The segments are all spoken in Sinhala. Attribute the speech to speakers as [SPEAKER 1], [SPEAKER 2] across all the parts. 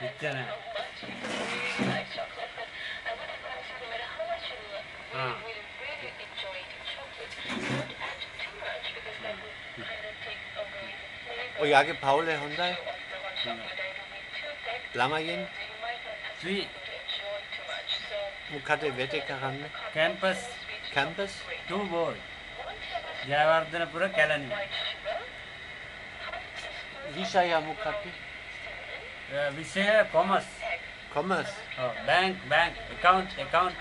[SPEAKER 1] ඉච්චන.
[SPEAKER 2] ඔයාගේ පවුලේ හොඳයි? ළමයින්?
[SPEAKER 1] Three.
[SPEAKER 2] මොකද වෙටේ කරන්නේ?
[SPEAKER 1] Campus. Two boys. Jayawardenepura Kelani.
[SPEAKER 2] විෂය මොකක්ද?
[SPEAKER 1] විෂය commerce.
[SPEAKER 2] Commerce.
[SPEAKER 1] Bank. Account.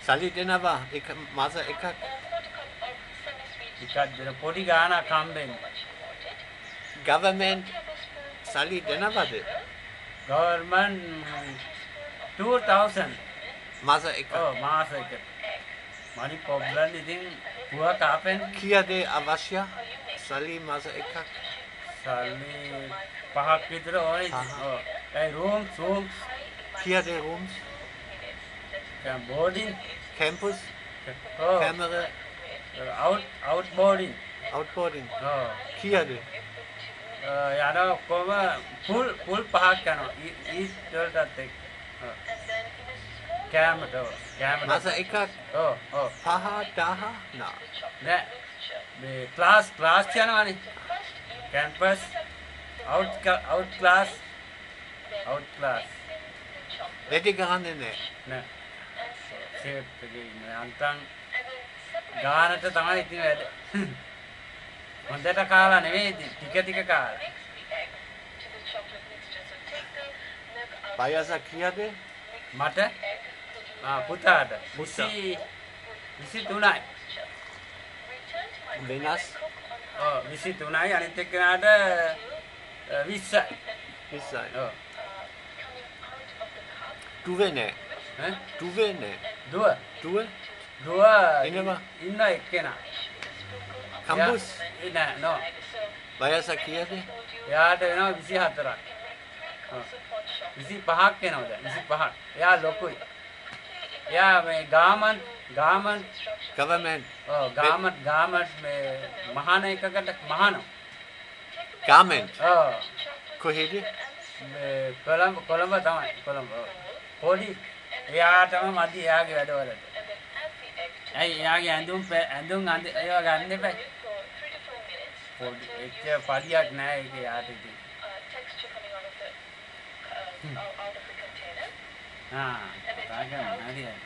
[SPEAKER 2] සල්ලි දෙනවා එක මාස එකක්.
[SPEAKER 1] එකක් දෙන පොඩි ගාණක් හම්බෙන්නේ.
[SPEAKER 2] Government සල්ලි දෙනවද?
[SPEAKER 1] Government 2000.
[SPEAKER 2] මාස එකක්.
[SPEAKER 1] මාස එක. money problem ඉතින් පුවා කාපෙන්
[SPEAKER 2] කීයද අවශ්‍ය? සල්ලි මාස එකක්.
[SPEAKER 1] සල්ලි 5ක් විතර ඕනේ. ඒ rooms.
[SPEAKER 2] කීයද rooms?
[SPEAKER 1] Boarding.
[SPEAKER 2] Campus. Camera.
[SPEAKER 1] Outboarding.
[SPEAKER 2] කීයද?
[SPEAKER 1] යනවා කොහම full 5ක් යනවා. east වලටත් එක්ක. කැමරට.
[SPEAKER 2] මාස එකක්. 5,000
[SPEAKER 1] නෑ. මේ class යනවානේ. campus out class.
[SPEAKER 2] වැඩි ගහන්නේ
[SPEAKER 1] නෑ. සේප් එකේ ඉන්නේ අන්තන් ගානට තමයි ඉතින් වැඩ. හොඳට කාලා නෙවෙයි ටික කාලා.
[SPEAKER 2] වයස කීයද?
[SPEAKER 1] මට පුතාට 23යි.
[SPEAKER 2] වෙනස්?
[SPEAKER 1] 23යි අනිත් එක්කනට 20යි.
[SPEAKER 2] 20යි. දුවේ නෑ. දුවේ නෑ. දුව එනවා
[SPEAKER 1] ඉන්න එක්කෙනා.
[SPEAKER 2] කම්බුස්
[SPEAKER 1] නෑ නෝ.
[SPEAKER 2] වයස කීයද?
[SPEAKER 1] එයාට වෙනවා 24ක්. 25ක් වෙනවා දැන් 25ක්. එයා ලොකුයි. එයා මේ government government මේ මහාන එකකට මහානෝ.
[SPEAKER 2] garment. කොහෙද?
[SPEAKER 1] මේ කොළඹ තමයි. පොඩි එයාටම මදි එයාගේ වැඩවලට. ඇයි එයාගේ ඇඳුම් ඒවා ගන්න එපා. පොඩි එච්ච පඩියක් නෑ ඒක යාට ඉතින්. තාගම හරියට.